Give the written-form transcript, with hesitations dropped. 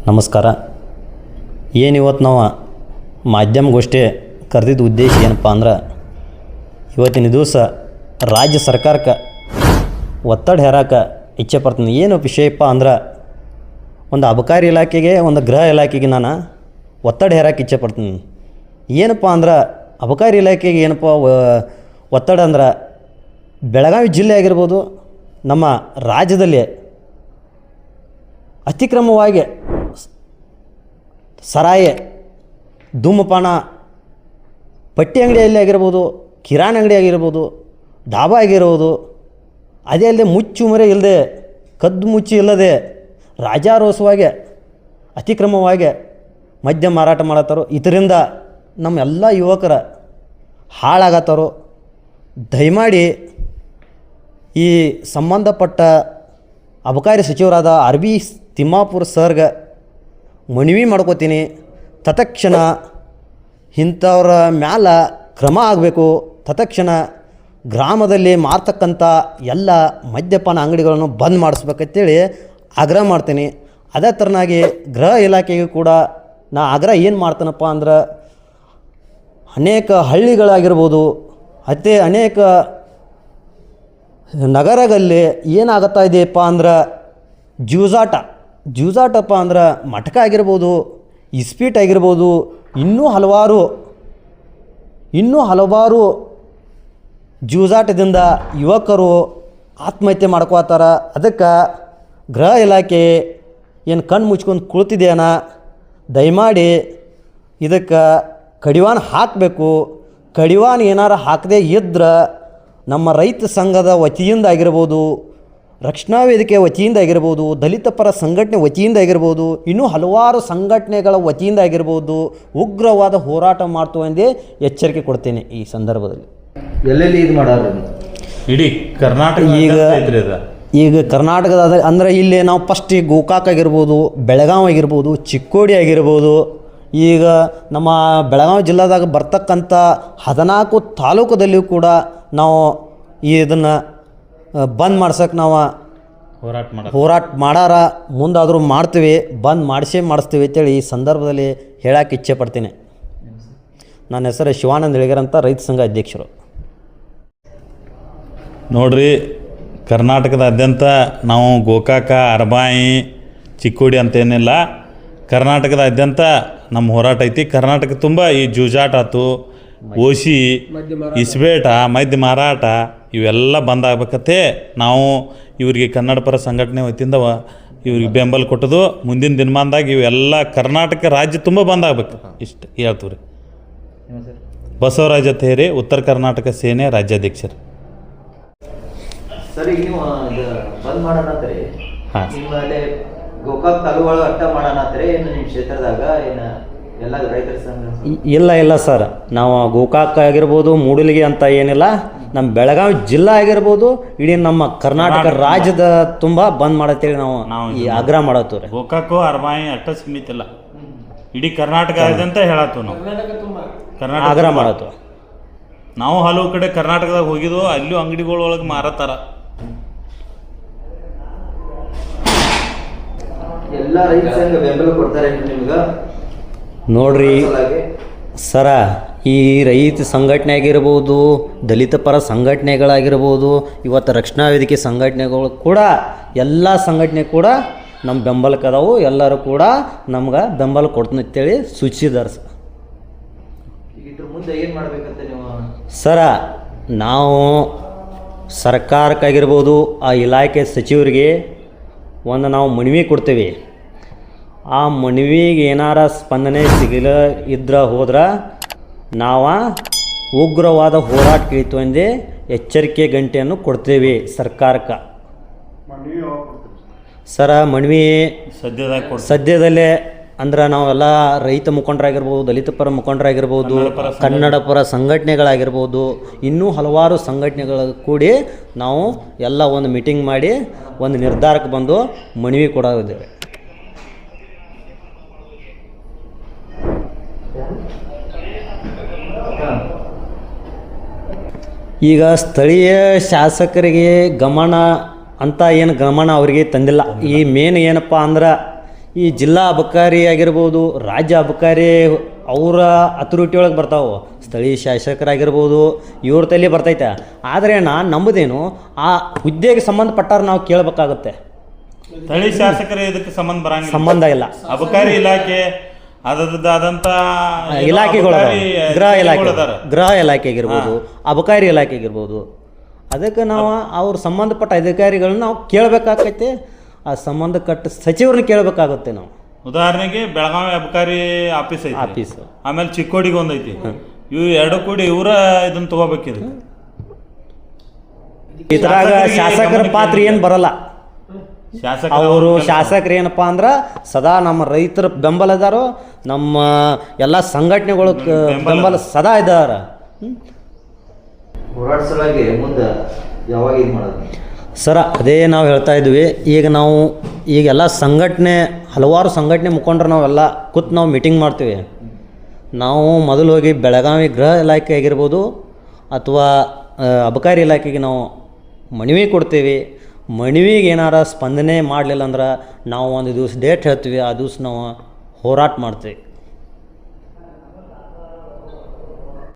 ನಮಸ್ಕಾರ. ಇವತ್ತು ನಾವು ಮಾಧ್ಯಮಗೋಷ್ಠಿ ಕರೆದಿದ್ದ ಉದ್ದೇಶ ಏನಪ್ಪ ಅಂದ್ರೆ, ಇವತ್ತಿನ ದಿವಸ ರಾಜ್ಯ ಸರ್ಕಾರಕ್ಕೆ ಒತ್ತಡ ಹೇರಕ್ಕೆ ಇಚ್ಛೆ ಪಡ್ತೀನಿ. ಏನು ವಿಷಯಪ್ಪ ಅಂದ್ರೆ, ಒಂದು ಅಬಕಾರಿ ಇಲಾಖೆಗೆ, ಒಂದು ಗೃಹ ಇಲಾಖೆಗೆ ನಾನು ಒತ್ತಡ ಹೇರಕ್ಕೆ ಇಚ್ಛೆ ಪಡ್ತೀನಿ. ಏನಪ್ಪ ಅಂದ್ರೆ, ಅಬಕಾರಿ ಇಲಾಖೆಗೆ ಏನಪ್ಪ ಒತ್ತಡ ಅಂದ್ರೆ, ಬೆಳಗಾವಿ ಜಿಲ್ಲೆ ಆಗಿರ್ಬೋದು, ನಮ್ಮ ರಾಜ್ಯದಲ್ಲಿ ಅತಿಕ್ರಮವಾಗಿ ಸರಾಯಿ, ಧೂಮಪಾನ, ಪಟ್ಟಿ ಅಂಗಡಿಯಲ್ಲಿ ಆಗಿರ್ಬೋದು, ಕಿರಾಣಿ ಅಂಗಡಿ ಆಗಿರ್ಬೋದು, ಡಾಬಾ ಆಗಿರ್ಬೋದು, ಅದೇ ಅಲ್ಲದೆ ಮುಚ್ಚು ಮರೆ ಇಲ್ಲದೆ, ಕದ್ದು ಮುಚ್ಚಿ ಇಲ್ಲದೆ ರಾಜಾರೋಸವಾಗಿ ಅತಿಕ್ರಮವಾಗಿ ಮದ್ಯ ಮಾರಾಟ ಮಾಡತ್ತಾರೋ. ಇದರಿಂದ ನಮ್ಮ ಎಲ್ಲ ಯುವಕರ ಹಾಳಾಗತ್ತಾರೋ. ದಯಮಾಡಿ ಈ ಸಂಬಂಧಪಟ್ಟ ಅಬಕಾರಿ ಸಚಿವರಾದ RB ತಿಮ್ಮಾಪುರ ಸರ್ಗೆ ಮನವಿ ಮಾಡ್ಕೋತೀನಿ. ತತ್ಕ್ಷಣ ಇಂಥವ್ರ ಮ್ಯಾಲ ಕ್ರಮ ಆಗಬೇಕು. ತತ್ಕ್ಷಣ ಗ್ರಾಮದಲ್ಲಿ ಮಾರ್ತಕ್ಕಂಥ ಎಲ್ಲ ಮದ್ಯಪಾನ ಅಂಗಡಿಗಳನ್ನು ಬಂದ್ ಮಾಡಿಸ್ಬೇಕಂತೇಳಿ ಆಗ್ರಹ ಮಾಡ್ತೀನಿ. ಅದೇ ಥರನಾಗಿ ಗೃಹ ಇಲಾಖೆಗೂ ಕೂಡ ನಾ ಆಗ್ರಹ ಏನು ಮಾಡ್ತೀನಪ್ಪ ಅಂದ್ರೆ, ಅನೇಕ ಹಳ್ಳಿಗಳಾಗಿರ್ಬೋದು, ಅನೇಕ ನಗರಗಳಲ್ಲಿ ಏನಾಗುತ್ತಾ ಇದೆಯಪ್ಪ ಅಂದ್ರೆ, ಜೂಜಾಟಪ್ಪ ಅಂದ್ರೆ ಮಟಕ ಆಗಿರ್ಬೋದು, ಇಸ್ಪೀಟ್ ಆಗಿರ್ಬೋದು, ಇನ್ನೂ ಹಲವಾರು ಜೂಜಾಟದಿಂದ ಯುವಕರು ಆತ್ಮಹತ್ಯೆ ಮಾಡ್ಕೋತಾರ. ಅದಕ್ಕೆ ಗೃಹ ಇಲಾಖೆ ಏನು ಕಣ್ಣು ಮುಚ್ಕೊಂಡು ಕುಳಿತಿದೆಯನ, ದಯಮಾಡಿ ಇದಕ್ಕೆ ಕಡಿವಾಣ ಹಾಕಬೇಕು. ಕಡಿವಾಣ ಏನಾರು ಹಾಕದೇ ಇದ್ರೆ ನಮ್ಮ ರೈತ ಸಂಘದ ವತಿಯಿಂದ ಆಗಿರ್ಬೋದು, ರಕ್ಷಣಾ ವೇದಿಕೆ ವತಿಯಿಂದ ಆಗಿರ್ಬೋದು, ದಲಿತ ಪರ ಸಂಘಟನೆ ವತಿಯಿಂದ ಆಗಿರ್ಬೋದು, ಇನ್ನೂ ಹಲವಾರು ಸಂಘಟನೆಗಳ ವತಿಯಿಂದ ಆಗಿರ್ಬೋದು, ಉಗ್ರವಾದ ಹೋರಾಟ ಮಾಡ್ತು ಎಂದೇ ಎಚ್ಚರಿಕೆ ಕೊಡ್ತೇನೆ. ಈ ಸಂದರ್ಭದಲ್ಲಿ ಎಲ್ಲೆಲ್ಲಿ ಇದು ಮಾಡೋರು ಇಡೀ ಕರ್ನಾಟಕ ಈಗ ಕರ್ನಾಟಕದ ಅಂದರೆ ಇಲ್ಲಿ ನಾವು ಫಸ್ಟ್ ಈ ಗೋಕಾಕ್ ಆಗಿರ್ಬೋದು, ಬೆಳಗಾವಿ ಆಗಿರ್ಬೋದು, ಚಿಕ್ಕೋಡಿ ಆಗಿರ್ಬೋದು, ಈಗ ನಮ್ಮ ಬೆಳಗಾವಿ ಜಿಲ್ಲಾದಾಗ ಬರ್ತಕ್ಕಂಥ 14 ತಾಲೂಕದಲ್ಲಿಯೂ ಕೂಡ ನಾವು ಇದನ್ನು ಬಂದ್ ಮಾಡ್ಸೋಕೆ ನಾವು ಹೋರಾಟ ಮಾಡಾರ. ಮುಂದಾದರೂ ಮಾಡ್ತೀವಿ, ಬಂದ್ ಮಾಡಿಸ್ತೀವಿ ಅಂತೇಳಿ ಈ ಸಂದರ್ಭದಲ್ಲಿ ಹೇಳಕ್ಕೆ ಇಚ್ಛೆ ಪಡ್ತೀನಿ. ನನ್ನ ಹೆಸರು ಶಿವಾನಂದ ಇಳಗೆರೆ ಅಂತ, ರೈತ ಸಂಘ ಅಧ್ಯಕ್ಷರು. ನೋಡ್ರಿ, ಕರ್ನಾಟಕದಾದ್ಯಂತ ನಾವು ಗೋಕಾಕ, ಅರಬಾಯಿ, ಚಿಕ್ಕೋಡಿ ಅಂತೇನಿಲ್ಲ, ಕರ್ನಾಟಕದಾದ್ಯಂತ ನಮ್ಮ ಹೋರಾಟ ಐತಿ. ಕರ್ನಾಟಕ ತುಂಬ ಈ ಜೂಜಾಟ ಆಯ್ತು, ಓಸಿ, ಇಸ್ಬೇಟ, ಮದ್ಯ ಮಾರಾಟ ಇವೆಲ್ಲ ಬಂದಾಗಬೇಕತ್ತೆ. ನಾವು ಇವರಿಗೆ ಕನ್ನಡ ಪರ ಸಂಘಟನೆ ವತಿಯಿಂದ ಇವ್ರಿಗೆ ಬೆಂಬಲ ಕೊಟ್ಟದು. ಮುಂದಿನ ದಿನಮಾನದಾಗ ಇವೆಲ್ಲ ಕರ್ನಾಟಕ ರಾಜ್ಯ ತುಂಬ ಬಂದಾಗಬೇಕು. ಇಷ್ಟು ಹೇಳ್ತೀವಿ ರೀ. ಬಸವರಾಜ ತೇರಿ, ಉತ್ತರ ಕರ್ನಾಟಕ ಸೇನೆ ರಾಜ್ಯಾಧ್ಯಕ್ಷರು. ಸರ್, ಈಗ ನೀವು ಬಂದ್ ಮಾಡೋಣತ್ರಿ, ಹಾಂ, ನಿಮ್ಮಲ್ಲಿ ಗೋಕಾಕ್ ತಾಲೂಕು ಅಟ್ಟ ಮಾಡೋಣತ್ರಿ, ಏನು ನಿಮ್ಮ ಕ್ಷೇತ್ರದಾಗ ಏನು ಎಲ್ಲ ರೈತರ ಸಂಘ? ಇಲ್ಲ ಸರ್, ನಾವು ಗೋಕಾಕ್ ಆಗಿರ್ಬೋದು, ಮೂಡಲಿಗೆ ಅಂತ ಏನಿಲ್ಲ, ನಮ್ಮ ಬೆಳಗಾವಿ ಜಿಲ್ಲಾ ಆಗಿರ್ಬೋದು, ಇಡೀ ನಮ್ಮ ಕರ್ನಾಟಕ ರಾಜ್ಯದ ತುಂಬ ಬಂದ್ ಮಾಡತ್ತೇಳಿ ನಾವು ಈ ಆಗ್ರಹ ಮಾಡತ್ತೀವಿ. ಗೋಕಾಕು, ಅರಬಾಯಿ ಅಟ್ಟ ಸೀಮಿತ ಇಲ್ಲ, ಇಡೀ ಕರ್ನಾಟಕ ಅಂತ ಹೇಳತ್ತು. ನಾವು ಕರ್ನಾಟಕ ಆಗ್ರಹ ಮಾಡತ್ತು. ನಾವು ಹಲವು ಕಡೆ ಕರ್ನಾಟಕದಾಗ ಹೋಗಿದ್ವು, ಅಲ್ಲೂ ಅಂಗಡಿಗಳೊಳಗೆ ಮಾರತ್ತಾರ. ಎಲ್ಲ ರೈತ ಸಂಘ ಬೆಂಬಲ ಕೊಡ್ತಾರೆ ನಿಮ್ಗೆ? ನೋಡ್ರಿ ಸರ, ಈ ರೈತ ಸಂಘಟನೆ ಆಗಿರ್ಬೋದು, ದಲಿತ ಪರ ಸಂಘಟನೆಗಳಾಗಿರ್ಬೋದು, ಇವತ್ತು ರಕ್ಷಣಾ ವೇದಿಕೆ ಸಂಘಟನೆಗಳು ಕೂಡ, ಎಲ್ಲ ಸಂಘಟನೆ ಕೂಡ ನಮ್ಮ ಬೆಂಬಲಕ್ಕೆ ಅದಾವು. ಎಲ್ಲರೂ ಕೂಡ ನಮ್ಗೆ ಬೆಂಬಲ ಕೊಡ್ತೀನಿ ಅಂತೇಳಿ ಸೂಚಿಸಿದ್ದಾರೆ ಸರ್. ಇದ್ರ ಮುಂದೆ ಏನು ಮಾಡ್ಬೇಕಂತ ನೀವು? ಸರ, ನಾವು ಸರ್ಕಾರಕ್ಕಾಗಿರ್ಬೋದು, ಆ ಇಲಾಖೆ ಸಚಿವರಿಗೆ ನಾವು ಮನವಿ ಕೊಡ್ತೇವೆ. ಆ ಮನವಿಗೆ ಏನಾರ ಸ್ಪಂದನೆ ಹೋದ್ರೆ ನಾವು ಉಗ್ರವಾದ ಹೋರಾಟ ಇಳಿತು ಎಂದೇ ಎಚ್ಚರಿಕೆ ಗಂಟೆಯನ್ನು ಕೊಡ್ತೇವೆ ಸರ್ಕಾರಕ್ಕೆ. ಸರ, ಮನವಿ ಸದ್ಯದಲ್ಲೇ ಅಂದ್ರೆ ನಾವೆಲ್ಲ ರೈತ ಮುಖಂಡರಾಗಿರ್ಬೋದು, ದಲಿತ ಪರ ಮುಖಂಡರಾಗಿರ್ಬೋದು, ಕನ್ನಡ ಪರ ಸಂಘಟನೆಗಳಾಗಿರ್ಬೋದು, ಇನ್ನೂ ಹಲವಾರು ಸಂಘಟನೆಗಳ ಕೂಡಿ ನಾವು ಎಲ್ಲ ಒಂದು ಮೀಟಿಂಗ್ ಮಾಡಿ ಒಂದು ನಿರ್ಧಾರಕ್ಕೆ ಬಂದು ಮನವಿ ಕೊಡೋದಿದ್ದೇವೆ. ಈಗ ಸ್ಥಳೀಯ ಶಾಸಕರಿಗೆ ಗಮನ ಅಂತ ಏನು ಗಮನ ಅವರಿಗೆ ತಂದಿಲ್ಲ. ಈ ಮೇನ್ ಏನಪ್ಪ ಅಂದ್ರೆ, ಈ ಜಿಲ್ಲಾ ಅಬಕಾರಿ ಆಗಿರ್ಬೋದು, ರಾಜ್ಯ ಅಬಕಾರಿ ಅವರ ಅಥಾರಿಟಿ ಒಳಗೆ ಬರ್ತಾವೆ, ಸ್ಥಳೀಯ ಶಾಸಕರಾಗಿರ್ಬೋದು, ಇವ್ರ ತಲೆ ಬರ್ತೈತೆ. ಆದರೆ ನಾನು ನಂಬುದೇನು, ಆ ಹುದ್ದೆಗೆ ಸಂಬಂಧಪಟ್ಟಾರ ನಾವು ಕೇಳಬೇಕಾಗುತ್ತೆ. ಸ್ಥಳೀಯ ಶಾಸಕರೇ ಇದಕ್ಕೆ ಸಂಬಂಧ ಇಲ್ಲ. ಅಬಕಾರಿ ಇಲಾಖೆ ಅದರದ್ದಾದಂಥ ಇಲಾಖೆಗಳು ಗೃಹ ಇಲಾಖೆ ಆಗಿರ್ಬೋದು, ಅಬಕಾರಿ ಇಲಾಖೆ ಆಗಿರ್ಬೋದು. ಅದಕ್ಕೆ ನಾವು ಅವ್ರ ಸಂಬಂಧಪಟ್ಟ ಅಧಿಕಾರಿಗಳನ್ನ ನಾವು ಕೇಳಬೇಕಾಗೈತೆ. ಆ ಸಂಬಂಧಪಟ್ಟ ಸಚಿವರನ್ನ ಕೇಳಬೇಕಾಗುತ್ತೆ ನಾವು. ಉದಾಹರಣೆಗೆ ಬೆಳಗಾವಿ ಅಬಕಾರಿ ಆಫೀಸ್ ಐತಿ, ಆಮೇಲೆ ಚಿಕ್ಕೋಡಿಗೆ ಒಂದೈತಿ. ಇವು ಎರಡು ಕೂಡಿ ಇವರ ಇದನ್ನ ತಗೋಬೇಕಿದೆ. ಇದ್ರಾಗ ಶಾಸಕರ ಪಾತ್ರ ಏನು ಬರಲ್ಲ. ಅವರು ಶಾಸಕರು ಏನಪ್ಪ ಅಂದ್ರೆ ಸದಾ ನಮ್ಮ ರೈತರ ಬೆಂಬಲ ಇದಾರೋ, ನಮ್ಮ ಎಲ್ಲ ಸಂಘಟನೆಗಳು ಬೆಂಬಲ ಸದಾ ಇದ್ದಾರ. ಹೋರಾಟ ಸಲುವಾಗಿ ಮುಂದೆ ಯಾವಾಗ ಇದು ಮಾಡೋದು ಸರ? ಅದೇ ನಾವು ಹೇಳ್ತಾ ಇದ್ವಿ. ಈಗೆಲ್ಲ ಸಂಘಟನೆ, ಹಲವಾರು ಸಂಘಟನೆ ಮುಖಂಡರು ನಾವೆಲ್ಲ ಕೂತು ನಾವು ಮೀಟಿಂಗ್ ಮಾಡ್ತೀವಿ. ನಾವು ಮೊದಲು ಹೋಗಿ ಬೆಳಗಾವಿ ಗೃಹ ಇಲಾಖೆ ಆಗಿರ್ಬೋದು ಅಥವಾ ಅಬಕಾರಿ ಇಲಾಖೆಗೆ ನಾವು ಮನವಿ ಕೊಡ್ತೀವಿ. ಮನವಿಗೆ ಏನಾರ ಸ್ಪಂದನೆ ಮಾಡಲಿಲ್ಲ ಅಂದ್ರೆ ನಾವು ಒಂದು ದಿವಸ ಡೇಟ್ ಹೇಳ್ತೀವಿ, ಆ ದಿವಸ ನಾವು ಹೋರಾಟ ಮಾಡ್ತೀವಿ.